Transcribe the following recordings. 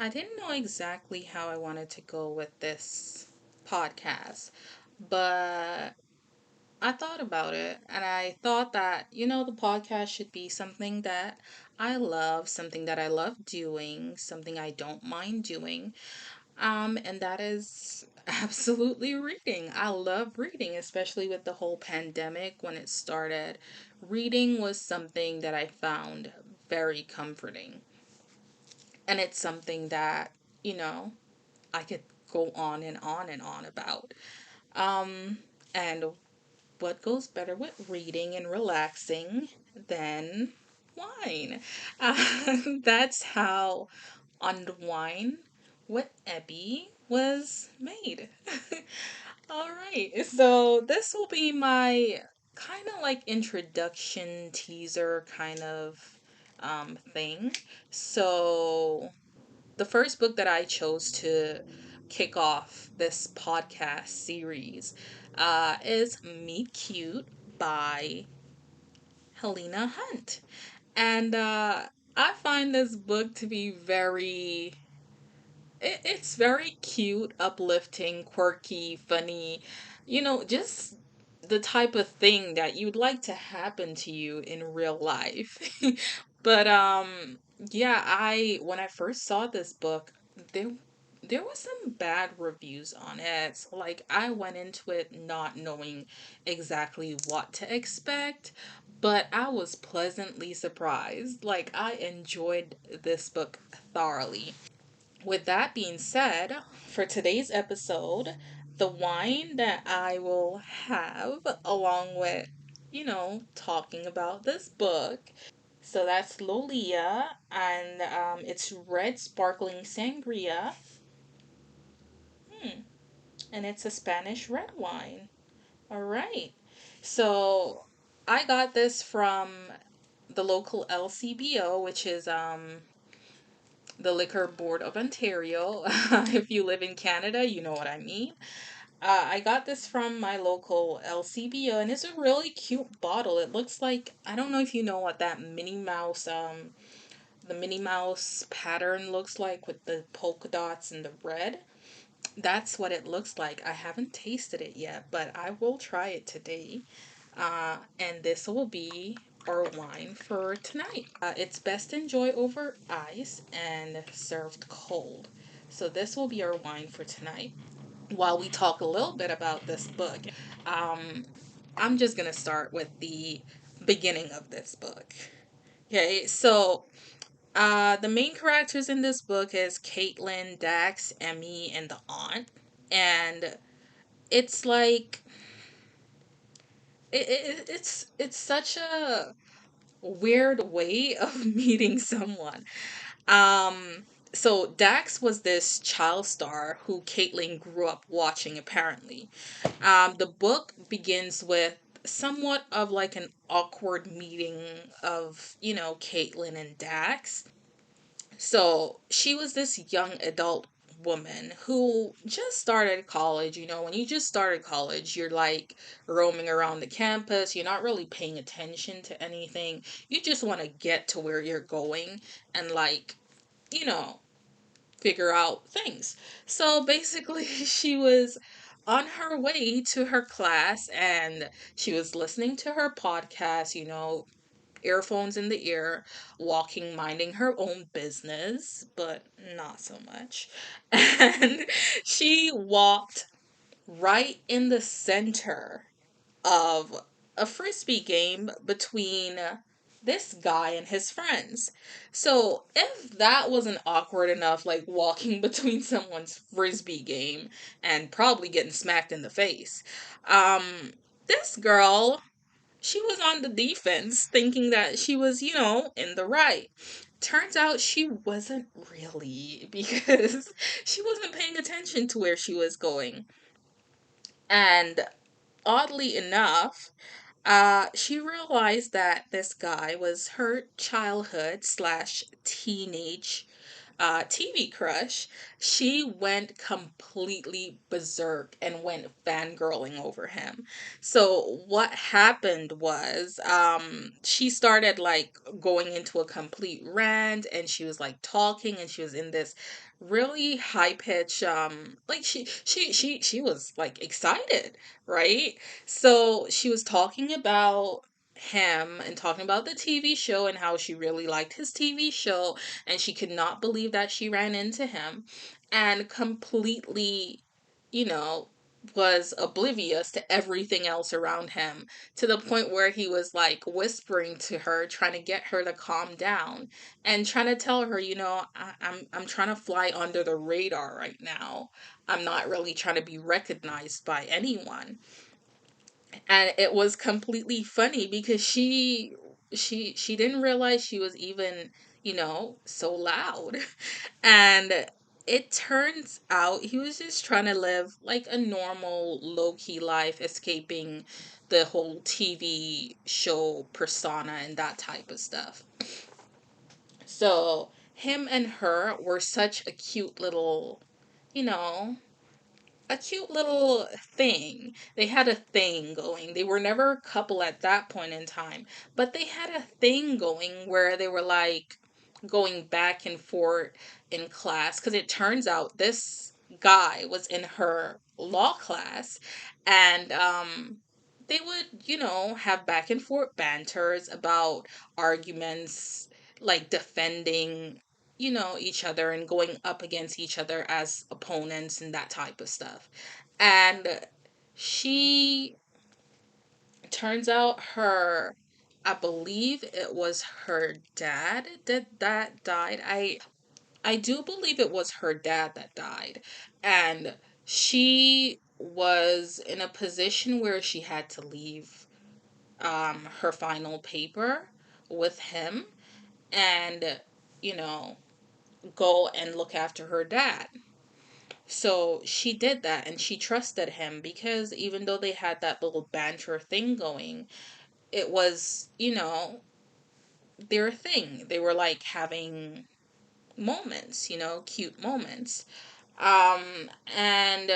I didn't know exactly how I wanted to go with this podcast, but I thought about it and I thought that, the podcast should be something that I love, something that I love doing, something I don't mind doing. And that is absolutely reading. I love reading, especially with the whole pandemic when it started. Reading was something that I found very comforting. And it's something that, you know, I could go on and on and on about. Um, and what goes better with reading and relaxing than wine? That's how Unwind with Ebbi was made. All right, so this will be my kind of like introduction teaser kind of thing. So the first book that I chose to kick off this podcast series is Meet Cute by Helena Hunt. And I find this book to be it's very cute, uplifting, quirky, funny, just the type of thing that you'd like to happen to you in real life. But yeah, I when I first saw this book, there there was some bad reviews on it. So, like I went into it not knowing exactly what to expect, but I was pleasantly surprised. Like I enjoyed this book thoroughly. With that being said, for today's episode, the wine that I will have along with, talking about this book. So that's Lolea, and it's red sparkling sangria, hmm, and it's a Spanish red wine. All right. So I got this from the local LCBO, which is the Liquor Board of Ontario. If you live in Canada, you know what I mean. I got this from my local LCBO, and it's a really cute bottle. It looks like, I don't know if you know what that Minnie Mouse, the Minnie Mouse pattern looks like with the polka dots and the red. That's what it looks like. I haven't tasted it yet, but I will try it today. And this will be our wine for tonight. It's best enjoyed over ice and served cold. So this will be our wine for tonight. While we talk a little bit about this book, um, I'm just gonna start with the beginning of this book. Okay, so the main characters in this book is Caitlin, Dax, Emmy, and the aunt, and it's like it's such a weird way of meeting someone. Um, so Dax was this child star who Caitlin grew up watching, apparently. The book begins with somewhat of like an awkward meeting of, Caitlin and Dax. So she was this young adult woman who just started college. When you just started college, you're like roaming around the campus. You're not really paying attention to anything. You just want to get to where you're going and, like, you know, figure out things. So basically, she was on her way to her class and she was listening to her podcast, earphones in the ear, walking, minding her own business, but not so much. And she walked right in the center of a frisbee game between this guy and his friends. So, if that wasn't awkward enough, like walking between someone's frisbee game and probably getting smacked in the face, this girl, she was on the defense thinking that she was, in the right. Turns out she wasn't really, because she wasn't paying attention to where she was going. And oddly enough, she realized that this guy was her childhood slash teenage TV crush. She went completely berserk and went fangirling over him. So what happened was, she started like going into a complete rant, and she was like talking, and she was in this really high pitch, like she was like excited, right? So she was talking about him and talking about the TV show and how she really liked his TV show, and she could not believe that she ran into him, and completely, you know, was oblivious to everything else around him, to the point where he was like whispering to her, trying to get her to calm down and trying to tell her, I'm trying to fly under the radar right now. I'm not really trying to be recognized by anyone. And it was completely funny because she didn't realize she was even, so loud. And it turns out he was just trying to live like a normal low-key life, escaping the whole TV show persona and that type of stuff. So him and her were such a cute little, you know, a cute little thing. They had a thing going. They were never a couple at that point in time, but they had a thing going where they were like going back and forth in class, because it turns out this guy was in her law class, and they would, have back and forth banters about arguments, like defending, each other and going up against each other as opponents and that type of stuff. And she turns out I believe it was her dad that died. I do believe it was her dad that died. And she was in a position where she had to leave her final paper with him, and, you know, go and look after her dad. So she did that, and she trusted him because even though they had that little banter thing going, it was, their thing. They were like having moments, cute moments. And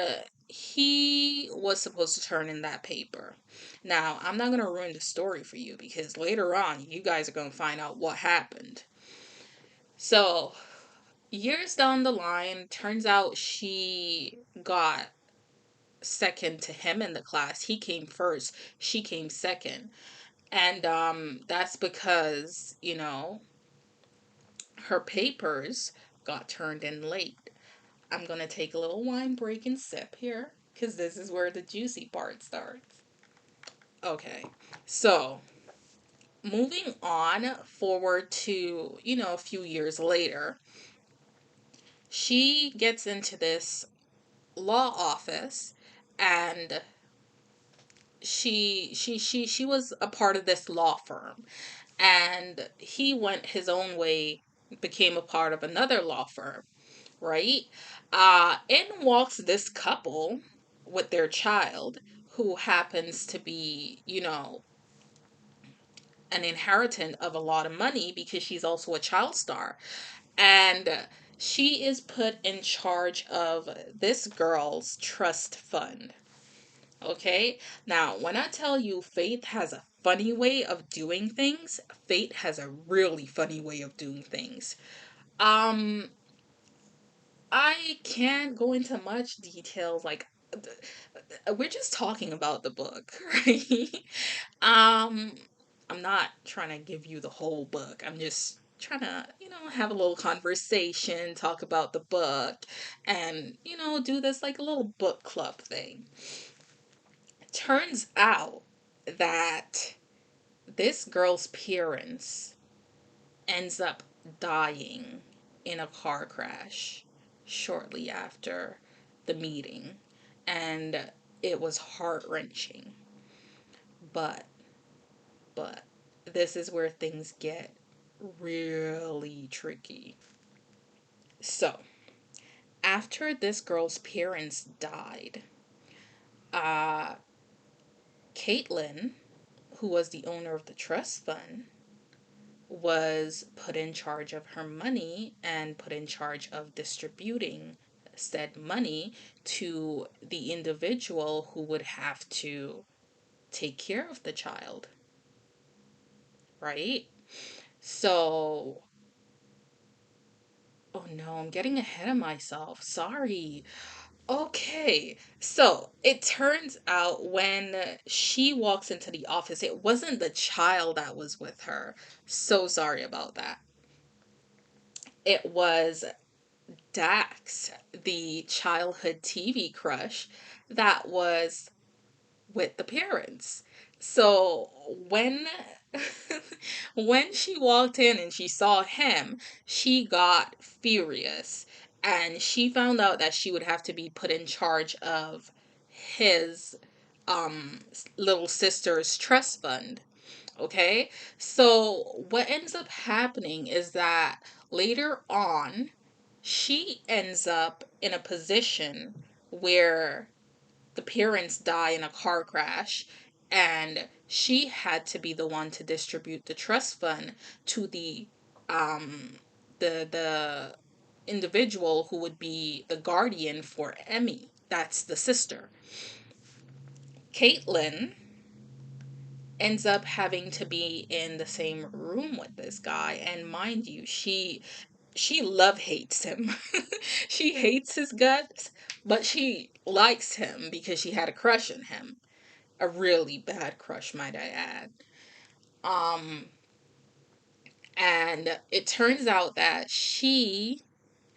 he was supposed to turn in that paper. Now, I'm not going to ruin the story for you because later on, you guys are going to find out what happened. So, years down the line, turns out she got second to him in the class. He came first, she came second. And that's because, her papers got turned in late. I'm going to take a little wine break and sip here because this is where the juicy part starts. Okay, so moving on forward to, a few years later, she gets into this law office, and she was a part of this law firm, and he went his own way, became a part of another law firm, right? In walks this couple with their child, who happens to be, an inheritant of a lot of money because she's also a child star. And she is put in charge of this girl's trust fund. Okay? Now, when I tell you Faith has a funny way of doing things, Fate has a really funny way of doing things. Um, I can't go into much details. Like, we're just talking about the book, right? um, I'm not trying to give you the whole book. I'm just trying to, have a little conversation, talk about the book, and, do this like a little book club thing. Turns out that this girl's parents ends up dying in a car crash shortly after the meeting. And it was heart-wrenching. But, but, this is where things get really tricky. So, after this girl's parents died, uh, Caitlin, who was the owner of the trust fund, was put in charge of her money and put in charge of distributing said money to the individual who would have to take care of the child, right? So Oh no, I'm getting ahead of myself. Sorry. Okay, so it turns out when she walks into the office, it wasn't the child that was with her. So sorry about that. It was Dax, the childhood TV crush that was with the parents. So when when she walked in and she saw him, she got furious and she found out that she would have to be put in charge of his little sister's trust fund. Okay? So what ends up happening is that later on she ends up in a position where the parents die in a car crash and she had to be the one to distribute the trust fund to um the individual who would be the guardian for Emmy. That's the sister. Caitlin ends up having to be in the same room with this guy, and mind you, she love hates him. She hates his guts, but she likes him because she had a crush on him. A really bad crush, might I add. Um, and it turns out that she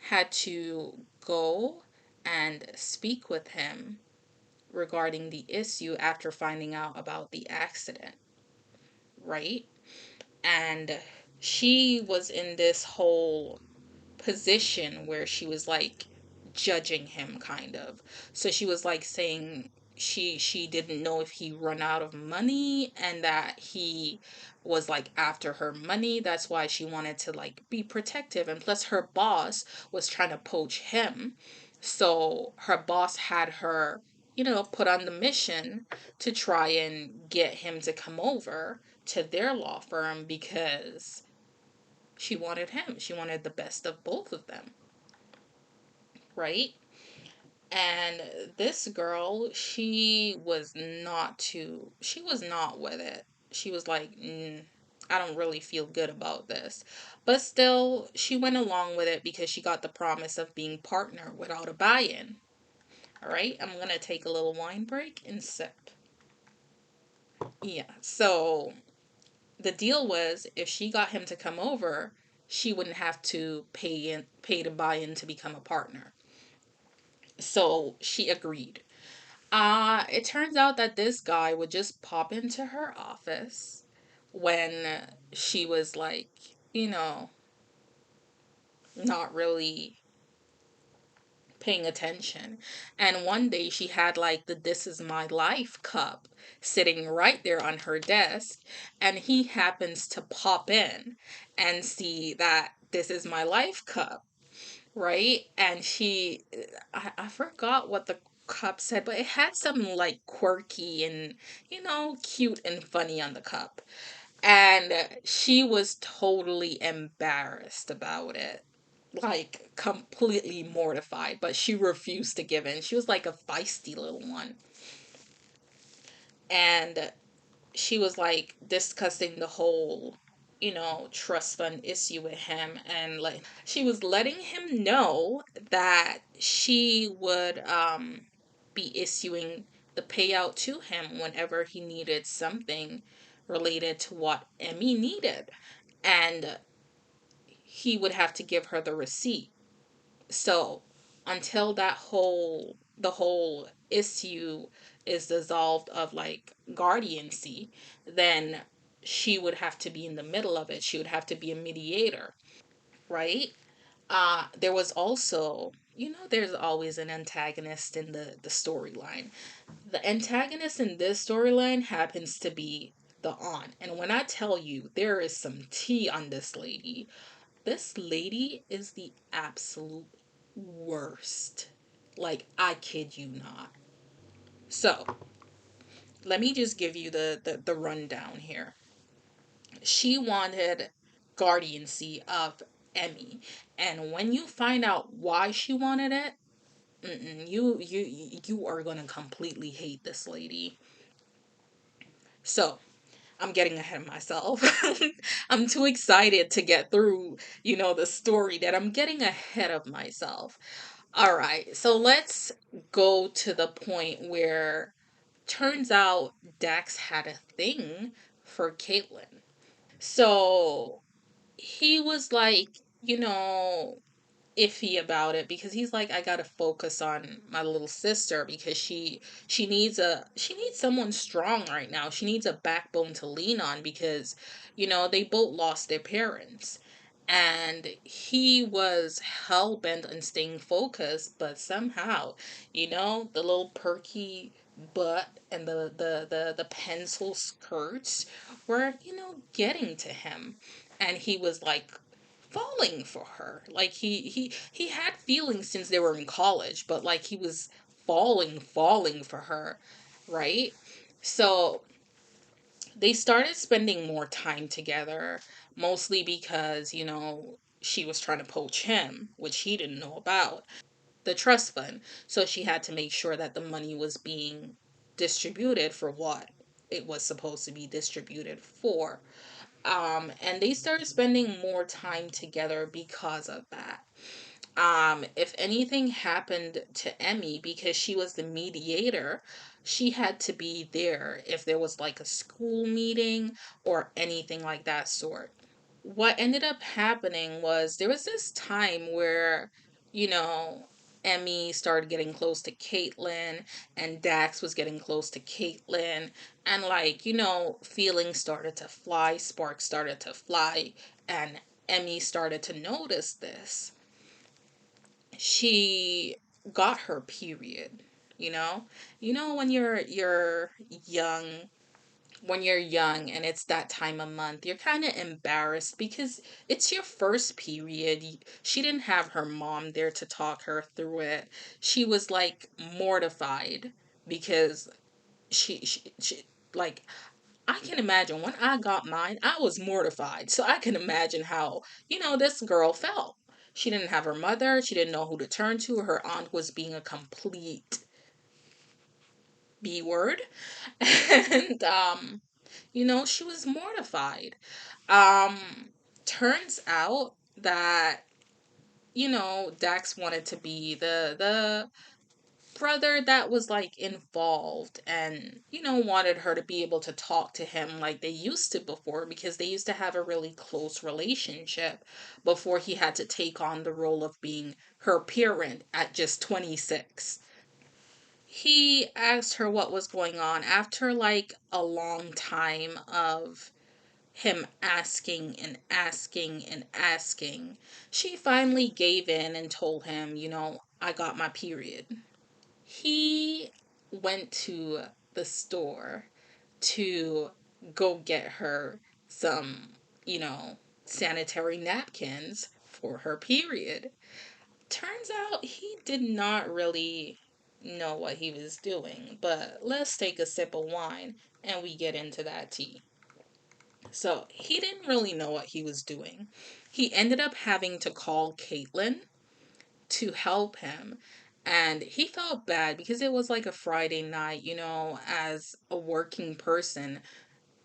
had to go and speak with him regarding the issue after finding out about the accident, right? And she was in this whole position where she was like judging him kind of. So she was like saying she didn't know if he run out of money and that he was like after her money. That's why she wanted to like be protective, and plus her boss was trying to poach him. So her boss had her, put on the mission to try and get him to come over to their law firm because she wanted him. She wanted the best of both of them, right? And this girl, she was not with it. She was like, I don't really feel good about this. But still, she went along with it because she got the promise of being partner without a buy-in. All right, I'm going to take a little wine break and sip. Yeah, so the deal was if she got him to come over, she wouldn't have to pay to buy in to become a partner. So she agreed. It turns out that this guy would just pop into her office when she was like, you know, not really paying attention. And one day she had like the This Is My Life cup sitting right there on her desk, and he happens to pop in and see that This Is My Life cup, right? And I forgot what the cup said, but it had something like quirky and, cute and funny on the cup. And she was totally embarrassed about it. Like completely mortified, but she refused to give in. She was like a feisty little one. And she was like discussing the whole, trust fund issue with him, and like she was letting him know that she would be issuing the payout to him whenever he needed something related to what Emmy needed, and he would have to give her the receipt. So until the whole issue is dissolved of like guardiancy, then she would have to be in the middle of it. She would have to be a mediator, right? There was also, there's always an antagonist in the storyline. The antagonist in this storyline happens to be the aunt. And when I tell you there is some tea on this lady is the absolute worst. Like, I kid you not. So, let me just give you the rundown here. She wanted guardiancy of Emmy. And when you find out why she wanted it, you are gonna completely hate this lady. So, I'm getting ahead of myself. I'm too excited to get through, the story that I'm getting ahead of myself. All right, so let's go to the point where turns out Dax had a thing for Caitlyn. So he was like, you know, iffy about it because he's like, I gotta focus on my little sister because she needs someone strong right now. She needs a backbone to lean on because they both lost their parents. And he was hell bent on staying focused, but somehow, the little perky butt and the pencil skirts were, getting to him. And he was like falling for her. Like he had feelings since they were in college, but like he was falling for her, right? So they started spending more time together, mostly because, she was trying to poach him, which he didn't know about, the trust fund. So she had to make sure that the money was being distributed for what it was supposed to be distributed for. And they started spending more time together because of that. If anything happened to Emmy, because she was the mediator, she had to be there if there was like a school meeting or anything like that sort. What ended up happening was there was this time where, you know, Emmy started getting close to Caitlyn and Dax was getting close to Caitlyn, and like, feelings started to fly, sparks started to fly, and Emmy started to notice this. She got her period, you know? When you're young, and it's that time of month, you're kind of embarrassed because it's your first period. She didn't have her mom there to talk her through it. She was like mortified because she like, I can imagine when I got mine, I was mortified. So I can imagine how, this girl felt. She didn't have her mother. She didn't know who to turn to. Her aunt was being a complete B word. And she was mortified. Um, Turns out that, Dax wanted to be the brother that was like involved and, wanted her to be able to talk to him like they used to before because they used to have a really close relationship before he had to take on the role of being her parent at just 26. He asked her what was going on after like a long time of him asking and asking and asking. She finally gave in and told him, I got my period. He went to the store to go get her some, sanitary napkins for her period. Turns out he did not really know what he was doing, but let's take a sip of wine and we get into that tea. So he didn't really know what he was doing. He ended up having to call Caitlin to help him. And he felt bad because it was like a Friday night, as a working person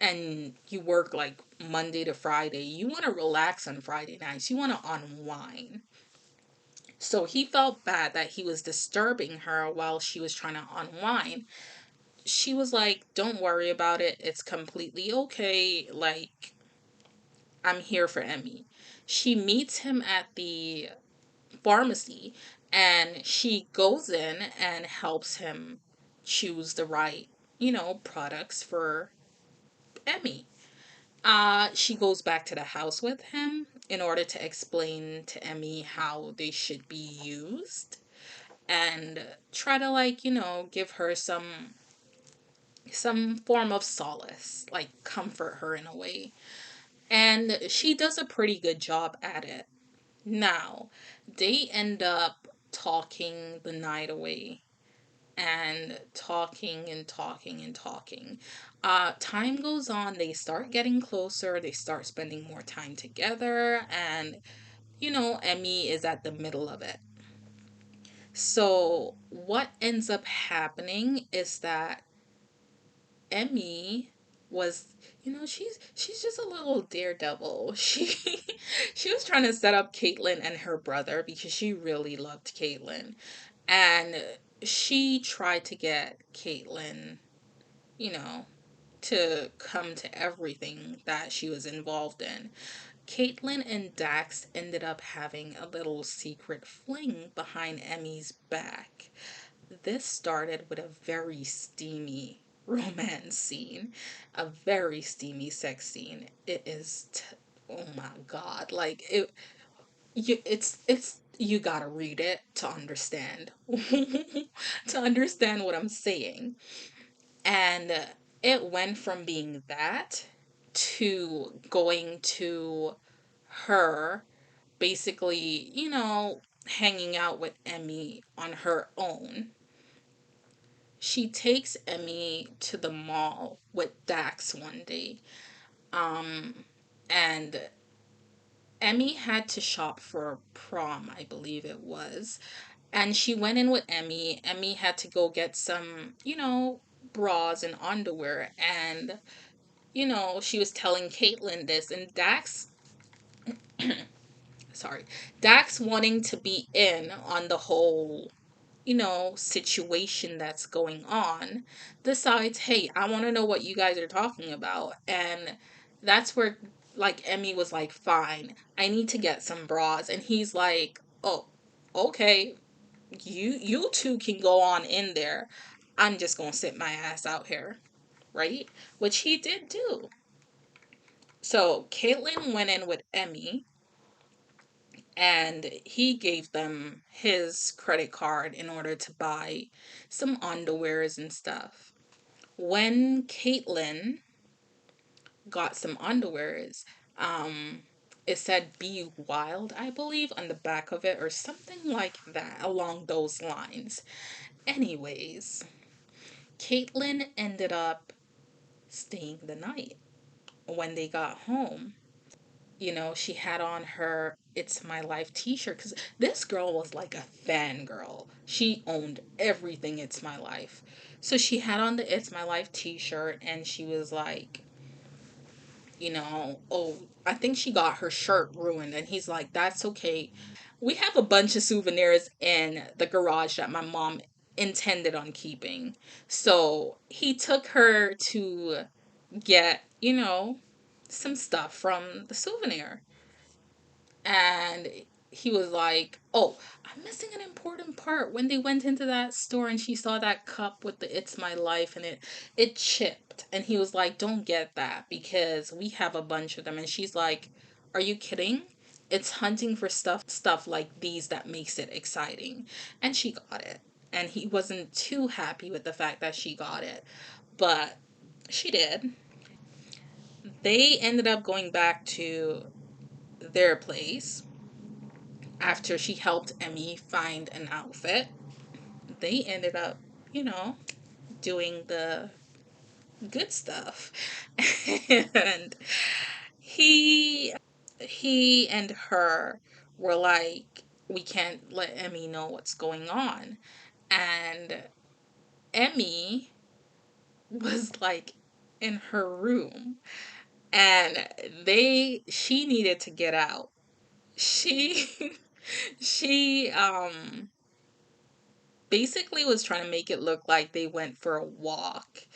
and you work like Monday to Friday. You want to relax on Friday nights, you want to unwind. So he felt bad that he was disturbing her while she was trying to unwind. She was like, don't worry about it. It's completely okay. Like, I'm here for Emmy. She meets him at the pharmacy and she goes in and helps him choose the right, products for Emmy. She goes back to the house with him in order to explain to Emmy how they should be used and try to like, give her some form of solace, like comfort her in a way. And she does a pretty good job at it. Now, they end up talking the night away and talking and talking and talking. Time goes on, they start getting closer, they start spending more time together, and Emmy is at the middle of it. So, what ends up happening is that Emmy was, she's just a little daredevil. She was trying to set up Caitlyn and her brother because she really loved Caitlyn. And she tried to get Caitlyn, you know, to come to everything that she was involved in. Caitlyn and Dax ended up having a little secret fling behind Emmy's back. This started with a very steamy romance scene, a very steamy sex scene. Oh my god, like it's you gotta read it to understand to understand what I'm saying. And it went from being that to going to her basically, hanging out with Emmy on her own. She takes Emmy to the mall with Dax one day. Um, and Emmy had to shop for prom, I believe it was. And she went in with Emmy. Emmy had to go get some, bras and underwear. And, she was telling Caitlyn this. And sorry, Dax wanting to be in on the whole situation that's going on, decides, hey, I want to know what you guys are talking about. And that's where, like, Emmy was like, fine, I need to get some bras. And he's like, oh, okay, you two can go on in there. I'm just gonna sit my ass out here, right? Which he did do. So Caitlyn went in with Emmy and he gave them his credit card in order to buy some underwears and stuff. When Caitlyn got some underwears, um, it said "Be Wild," I believe, on the back of it, or something like that, along those lines. Anyways, Caitlyn ended up staying the night. When they got home, she had on her It's My Life t-shirt because this girl was like a fangirl. She owned everything It's My Life. So she had on the It's My Life t-shirt and she was like, oh, I think she got her shirt ruined. And he's like, that's okay. We have a bunch of souvenirs in the garage that my mom intended on keeping. So he took her to get, some stuff from the souvenir. And he was like, oh, I'm missing an important part. When they went into that store and she saw that cup with the It's My Life and it chipped. And he was like, don't get that because we have a bunch of them. And she's like, are you kidding? It's hunting for stuff like these that makes it exciting. And she got it. And he wasn't too happy with the fact that she got it. But she did. They ended up going back to their place after she helped Emmy find an outfit. They ended up, you know, doing the good stuff. And he and her were like, we can't let Emmy know what's going on. And Emmy was like in her room and she needed to get out. She she basically was trying to make it look like they went for a walk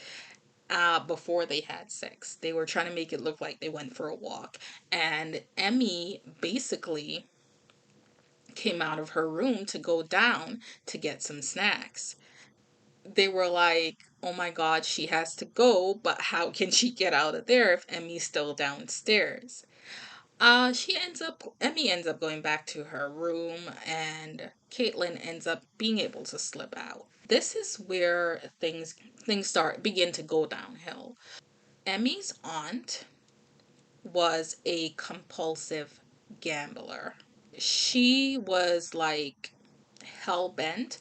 before they had sex. They were trying to make it look like they went for a walk. And Emmy basically came out of her room to go down to get some snacks. They were like, oh my God, she has to go, but how can she get out of there if Emmy's still downstairs? Emmy ends up going back to her room and Caitlyn ends up being able to slip out. This is where things begin to go downhill. Emmy's aunt was a compulsive gambler. She was like hell bent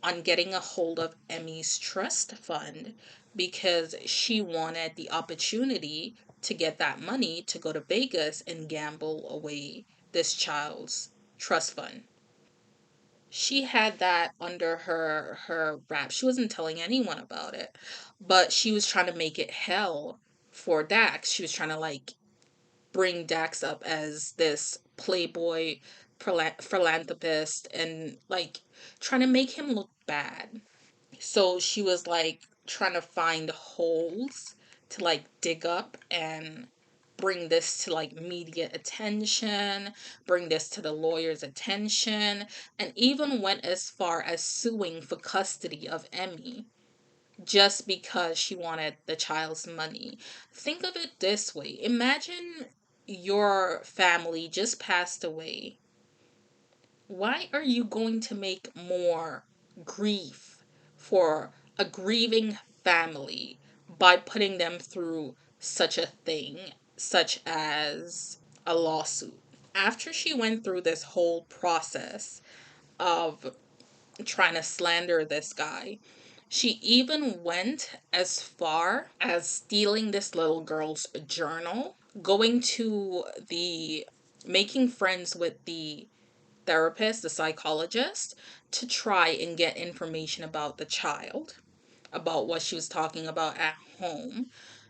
on getting a hold of Emmy's trust fund because she wanted the opportunity to get that money to go to Vegas and gamble away this child's trust fund. She had that under her wrap. She wasn't telling anyone about it, but she was trying to make it hell for Dax. She was trying to like bring Dax up as this playboy philanthropist and like trying to make him look bad. So she was like trying to find holes to like dig up and bring this to like media attention, bring this to the lawyer's attention, and even went as far as suing for custody of Emmy just because she wanted the child's money. Think of it this way: imagine your family just passed away. Why are you going to make more grief for a grieving family by putting them through such a thing, such as a lawsuit? After she went through this whole process of trying to slander this guy, she even went as far as stealing this little girl's journal, going to the making friends with the therapist, the psychologist, to try and get information about the child, about what she was talking about at home.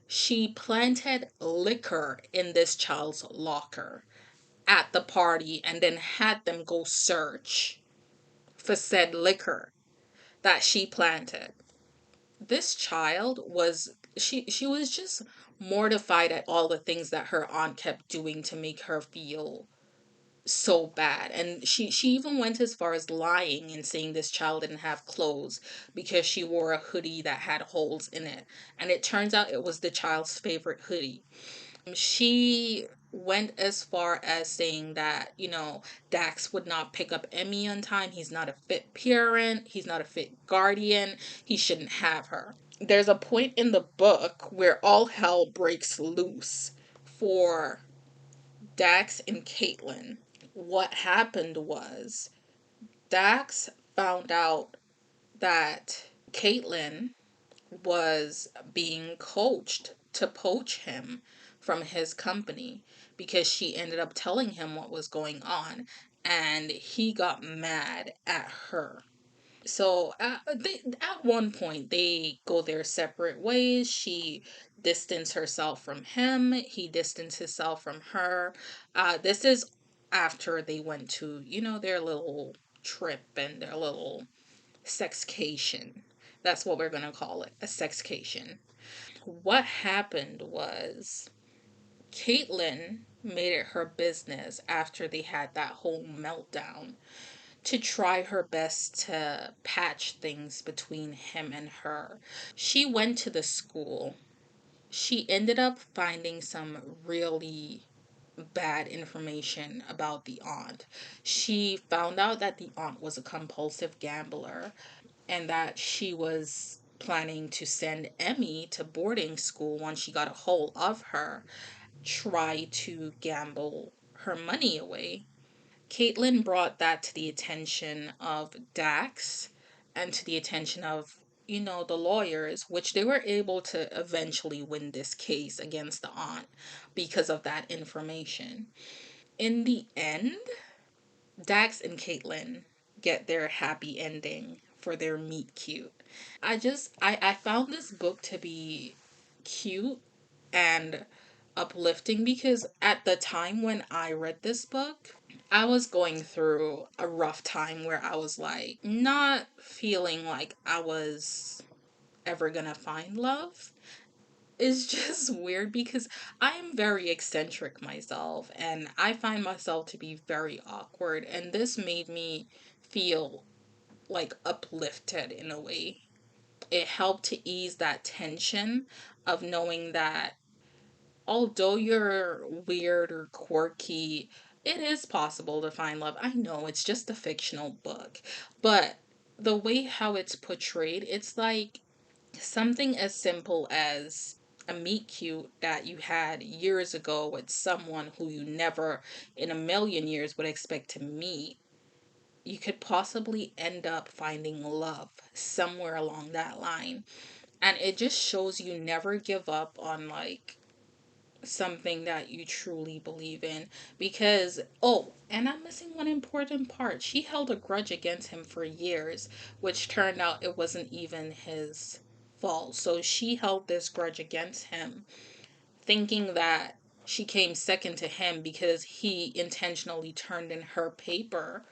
She planted liquor in this child's locker at the party and then had them go search for said liquor that she planted. This child was she was just mortified at all the things that her aunt kept doing to make her feel so bad. And she even went as far as lying and saying this child didn't have clothes because she wore a hoodie that had holes in it, and it turns out it was the child's favorite hoodie. She went as far as saying that, Dax would not pick up Emmy on time. He's not a fit parent, he's not a fit guardian, he shouldn't have her. There's a point in the book where all hell breaks loose for Dax and Caitlin. What happened was Dax found out that Caitlin was being coached to poach him from his company because she ended up telling him what was going on, and he got mad at her. So at one point they go their separate ways. She distanced herself from him. He distanced himself from her. This is after they went to their little trip and their little sexcation. That's what we're gonna call it, a sexcation. What happened was Caitlin made it her business after they had that whole meltdown to try her best to patch things between him and her. She went to the school. She ended up finding some really bad information about the aunt. She found out that the aunt was a compulsive gambler and that she was planning to send Emmy to boarding school once she got a hold of her, try to gamble her money away. Caitlin brought that to the attention of Dax and to the attention of, the lawyers, which they were able to eventually win this case against the aunt because of that information. In the end, Dax and Caitlin get their happy ending for their meet cute. I found this book to be cute and uplifting because at the time when I read this book, I was going through a rough time where I was like not feeling like I was ever gonna find love. It's just weird because I am very eccentric myself and I find myself to be very awkward, and this made me feel like uplifted in a way. It helped to ease that tension of knowing that although you're weird or quirky, it is possible to find love. I know it's just a fictional book, but the way how it's portrayed, it's like something as simple as a meet cute that you had years ago with someone who you never in a million years would expect to meet. You could possibly end up finding love somewhere along that line. And it just shows you never give up on like something that you truly believe in, because and I'm missing one important part. She held a grudge against him for years, which turned out it wasn't even his fault. So she held this grudge against him thinking that she came second to him because he intentionally turned in her paper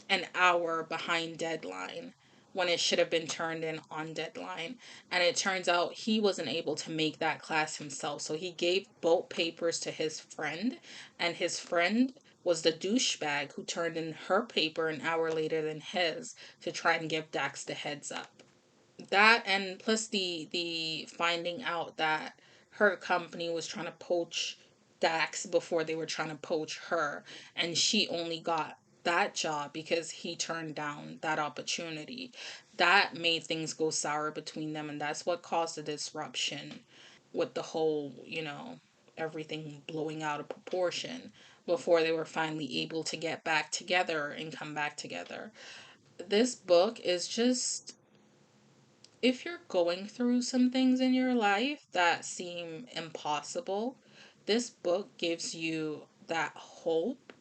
an hour behind deadline when it should have been turned in on deadline. And it turns out he wasn't able to make that class himself. So he gave both papers to his friend, and his friend was the douchebag who turned in her paper an hour later than his to try and give Dax the heads up. That, and plus the finding out that her company was trying to poach Dax before they were trying to poach her, and she only got that job because he turned down that opportunity. That made things go sour between them, and that's what caused the disruption with the whole, everything blowing out of proportion before they were finally able to get back together and come back together. This book is just, if you're going through some things in your life that seem impossible, this book gives you that hope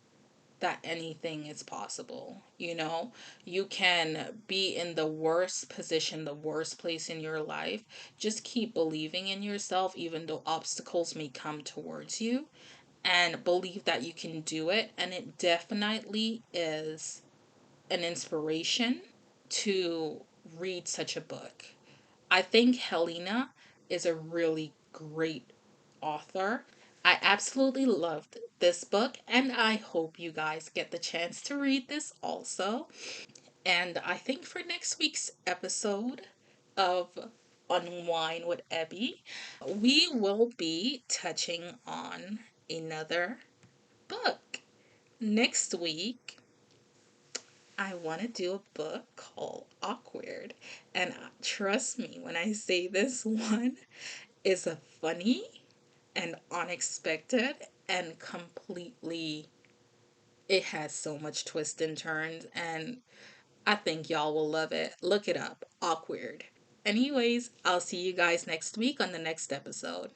that anything is possible. You can be in the worst position, the worst place in your life. Just keep believing in yourself, even though obstacles may come towards you, and believe that you can do it. And it definitely is an inspiration to read such a book. I think Helena is a really great author. I absolutely loved this book, and I hope you guys get the chance to read this also. And I think for next week's episode of Unwind with Ebby, we will be touching on another book. Next week, I want to do a book called Awkward. And trust me when I say this one is a funny and unexpected and completely, it has so much twists and turns, and I think y'all will love it. Look it up. Awkward. Anyways, I'll see you guys next week on the next episode.